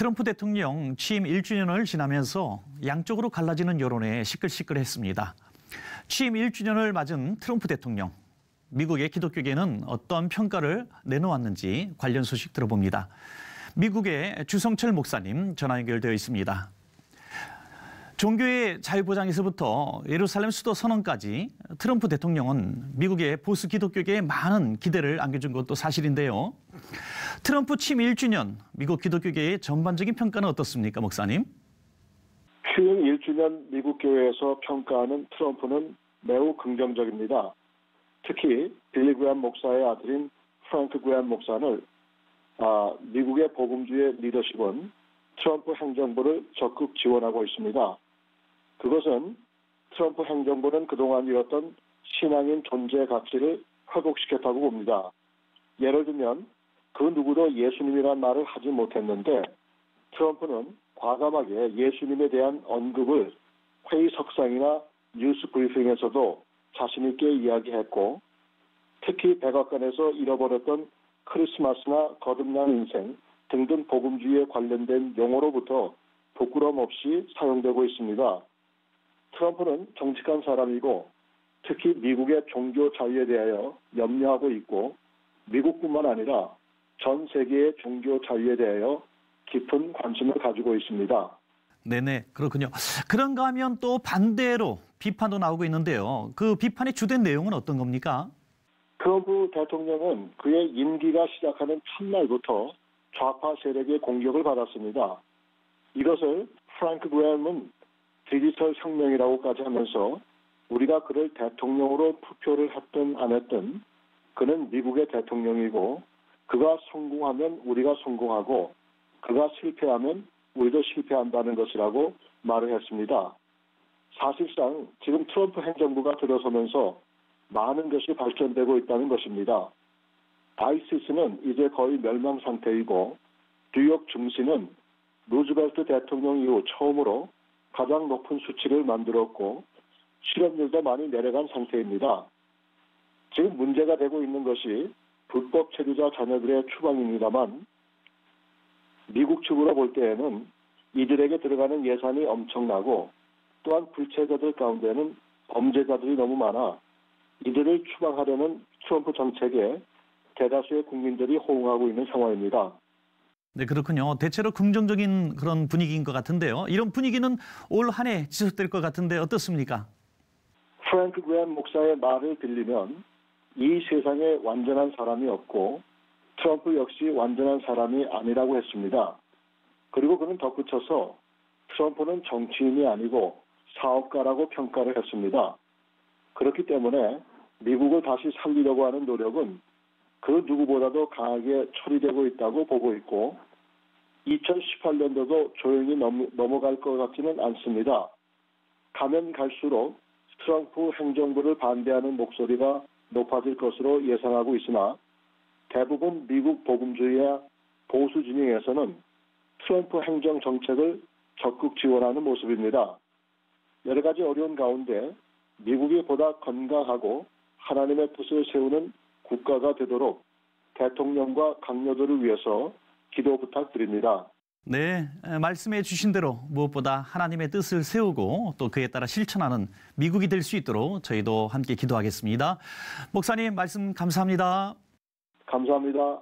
트럼프 대통령 취임 1주년을 지나면서 양쪽으로 갈라지는 여론에 시끌시끌했습니다. 취임 1주년을 맞은 트럼프 대통령, 미국의 기독교계는 어떤 평가를 내놓았는지 관련 소식 들어봅니다. 미국의 주성철 목사님 전화 연결되어 있습니다. 종교의 자유보장에서부터 예루살렘 수도 선언까지 트럼프 대통령은 미국의 보수 기독교계에 많은 기대를 안겨준 것도 사실인데요. 트럼프 취임 1주년, 미국 기독교계의 전반적인 평가는 어떻습니까, 목사님? 취임 1주년 미국 교회에서 평가하는 트럼프는 매우 긍정적입니다. 특히 빌리 그레이엄 목사의 아들인 프랭크 그레이엄 목사는 미국의 복음주의 리더십은 트럼프 행정부를 적극 지원하고 있습니다. 그것은 트럼프 행정부는 그동안 잃었던 신앙인 존재 가치를 회복시켰다고 봅니다. 예를 들면 그 누구도 예수님이란 말을 하지 못했는데 트럼프는 과감하게 예수님에 대한 언급을 회의석상이나 뉴스 브리핑에서도 자신 있게 이야기했고, 특히 백악관에서 잃어버렸던 크리스마스나 거듭난 인생 등등 복음주의에 관련된 용어로부터 부끄럼 없이 사용되고 있습니다. 트럼프는 정직한 사람이고 특히 미국의 종교 자유에 대하여 염려하고 있고, 미국뿐만 아니라 전 세계의 종교 자유에 대하여 깊은 관심을 가지고 있습니다. 네네, 그렇군요. 그런가 하면 또 반대로 비판도 나오고 있는데요. 그 비판의 주된 내용은 어떤 겁니까? 트럼프 대통령은 그의 임기가 시작하는 첫날부터 좌파 세력의 공격을 받았습니다. 이것을 프랭크 그레이엄은 디지털 혁명이라고까지 하면서 우리가 그를 대통령으로 투표를 했든 안 했든 그는 미국의 대통령이고, 그가 성공하면 우리가 성공하고 그가 실패하면 우리도 실패한다는 것이라고 말을 했습니다. 사실상 지금 트럼프 행정부가 들어서면서 많은 것이 발전되고 있다는 것입니다. 아이시스는 이제 거의 멸망 상태이고, 뉴욕 증시는 루즈벨트 대통령 이후 처음으로 가장 높은 수치를 만들었고 실업률도 많이 내려간 상태입니다. 지금 문제가 되고 있는 것이 불법 체류자 자녀들의 추방입니다만, 미국 측으로 볼 때에는 이들에게 들어가는 예산이 엄청나고 또한 불체자들 가운데는 범죄자들이 너무 많아 이들을 추방하려는 트럼프 정책에 대다수의 국민들이 호응하고 있는 상황입니다. 네, 그렇군요. 대체로 긍정적인 그런 분위기인 것 같은데요. 이런 분위기는 올 한 해 지속될 것 같은데 어떻습니까? 프랭크 그레이엄 목사의 말을 빌리면 이 세상에 완전한 사람이 없고 트럼프 역시 완전한 사람이 아니라고 했습니다. 그리고 그는 덧붙여서 트럼프는 정치인이 아니고 사업가라고 평가를 했습니다. 그렇기 때문에 미국을 다시 살리려고 하는 노력은 그 누구보다도 강하게 처리되고 있다고 보고 있고, 2018년도도 조용히 넘어갈 것 같지는 않습니다. 가면 갈수록 트럼프 행정부를 반대하는 목소리가 높아질 것으로 예상하고 있으나, 대부분 미국 복음주의와 보수 진영에서는 트럼프 행정 정책을 적극 지원하는 모습입니다. 여러 가지 어려운 가운데 미국이 보다 건강하고 하나님의 뜻을 세우는 국가가 되도록 대통령과 강요들을 위해서 기도 부탁드립니다. 네, 말씀해 주신 대로 무엇보다 하나님의 뜻을 세우고 또 그에 따라 실천하는 미국이 될 수 있도록 저희도 함께 기도하겠습니다. 목사님 말씀 감사합니다. 감사합니다.